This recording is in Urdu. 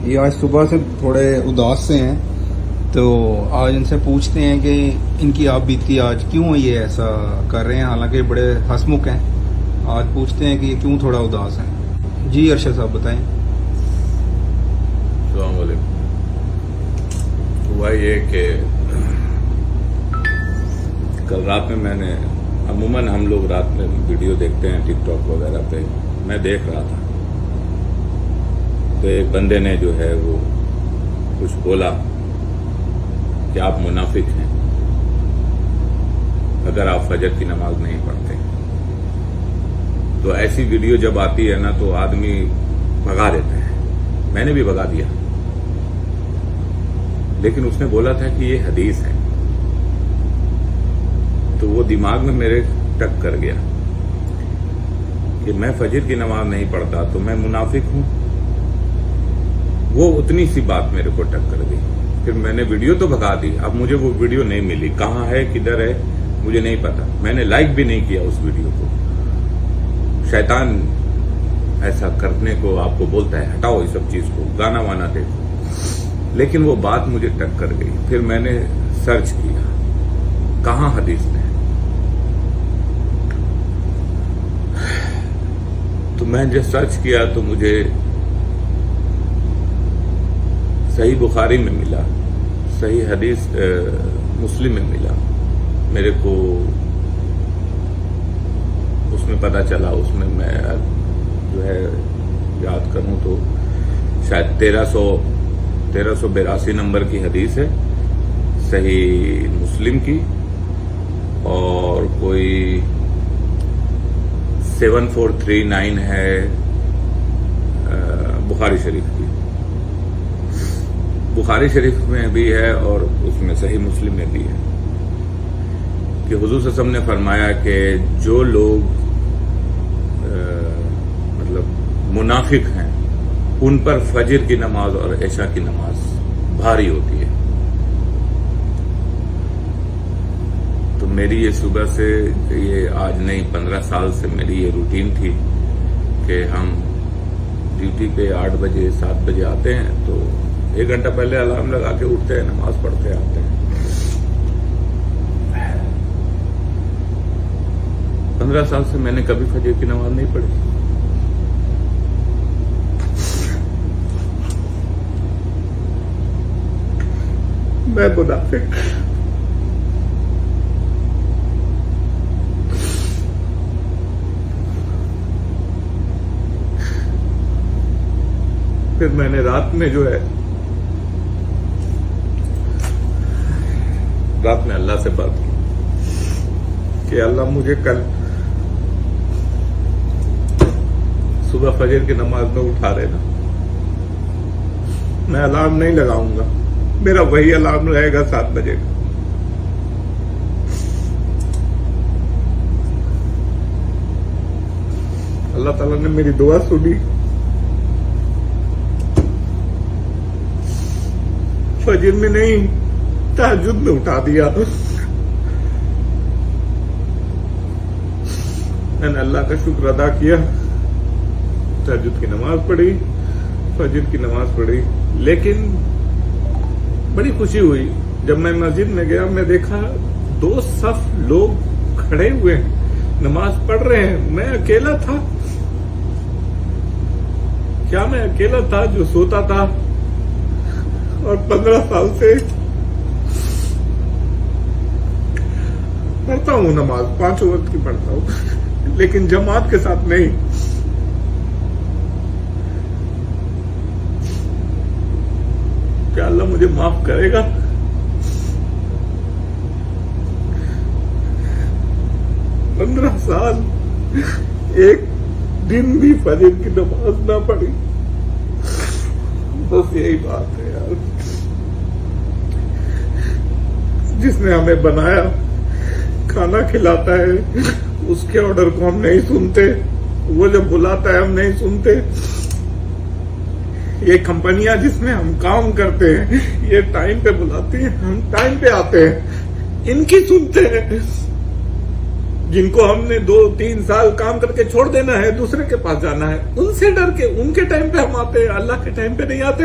یہ آج صبح سے تھوڑے اداس سے ہیں، تو آج ان سے پوچھتے ہیں کہ ان کی آپ بیتی آج کیوں یہ ایسا کر رہے ہیں، حالانکہ بڑے ہنسمکھ ہیں۔ آج پوچھتے ہیں کہ یہ کیوں تھوڑا اداس ہیں۔ جی ارشد صاحب بتائیں۔ السلام علیکم۔ ہوا یہ کہ کل رات میں نے عموماً ہم لوگ رات میں ویڈیو دیکھتے ہیں ٹک ٹاک وغیرہ پہ، میں دیکھ رہا تھا تو ایک بندے نے جو ہے وہ کچھ بولا کہ آپ منافق ہیں اگر آپ فجر کی نماز نہیں پڑھتے۔ تو ایسی ویڈیو جب آتی ہے نا تو آدمی بھگا دیتا ہے، میں نے بھی بھگا دیا، لیکن اس نے بولا تھا کہ یہ حدیث ہے تو وہ دماغ میں میرے ٹک کر گیا کہ میں فجر کی نماز نہیں پڑھتا تو میں منافق ہوں۔ وہ اتنی سی بات میرے کو ٹک کر گئی، پھر میں نے ویڈیو تو بھگا دی، اب مجھے وہ ویڈیو نہیں ملی، کہاں ہے کدھر ہے مجھے نہیں پتا، میں نے لائک بھی نہیں کیا اس ویڈیو کو۔ شیطان ایسا کرنے کو آپ کو بولتا ہے ہٹاؤ یہ سب چیز کو، گانا وانا دیکھو، لیکن وہ بات مجھے ٹک کر گئی۔ پھر میں نے سرچ کیا کہاں حدیث میں، تو میں جب سرچ کیا تو مجھے صحیح بخاری میں ملا، صحیح حدیث مسلم میں ملا، میرے کو اس میں پتا چلا، اس میں جو ہے یاد کروں تو شاید 1382 نمبر کی حدیث ہے صحیح مسلم کی، اور کوئی 7439 ہے بخاری شریف کی، بخاری شریف میں بھی ہے اور اس میں صحیح مسلم میں بھی ہے کہ حضور صلی اللہ علیہ وسلم نے فرمایا کہ جو لوگ مطلب منافق ہیں ان پر فجر کی نماز اور عشاء کی نماز بھاری ہوتی ہے۔ تو میری یہ صبح سے، یہ آج نہیں 15 سال سے میری یہ روٹین تھی کہ ہم ڈیوٹی پہ 8 بجے 7 بجے آتے ہیں تو 1 گھنٹہ پہلے الارم لگا کے اٹھتے ہیں، نماز پڑھتے آتے ہیں۔ 15 سال سے میں نے کبھی فجر کی نماز نہیں پڑھی۔ میں منافق، پھر میں نے رات میں جو ہے رات میں اللہ سے بات کی کہ اللہ مجھے کل صبح فجر کی نماز میں اٹھا رہے نا، میں الارم نہیں لگاؤں گا، میرا وہی الارم رہے گا 7 بجے کا۔ اللہ تعالیٰ نے میری دعا سنی، فجر میں نہیں تہجد میں اٹھا دیا۔ میں نے اللہ کا شکر ادا کیا، تہجد کی نماز پڑھی، فجر کی نماز پڑھی، لیکن بڑی خوشی ہوئی جب میں مسجد میں گیا، میں دیکھا 2 صف لوگ کھڑے ہوئے ہیں، نماز پڑھ رہے ہیں، میں اکیلا تھا۔ کیا میں اکیلا تھا جو سوتا تھا؟ اور 15 سال سے پڑھتا ہوں نماز، 5 وقت کی پڑھتا ہوں، لیکن جماعت کے ساتھ نہیں۔ کیا اللہ مجھے معاف کرے گا؟ پندرہ سال ایک دن بھی فجر کی نماز نہ پڑھی، بس یہی بات ہے یار۔ جس نے ہمیں بنایا، کھانا کھلاتا ہے، اس کے آرڈر کو ہم نہیں سنتے، وہ جب بلاتا ہے ہم نہیں سنتے۔ یہ کمپنیاں جس میں ہم کام کرتے ہیں، یہ ٹائم پہ بلاتی ہیں، ہم ٹائم پہ آتے ہیں، ان کی سنتے ہیں۔ جن کو ہم نے 2-3 سال کام کر کے چھوڑ دینا ہے، دوسرے کے پاس جانا ہے، ان سے ڈر کے ان کے ٹائم پہ ہم آتے ہیں، اللہ کے ٹائم پہ نہیں آتے۔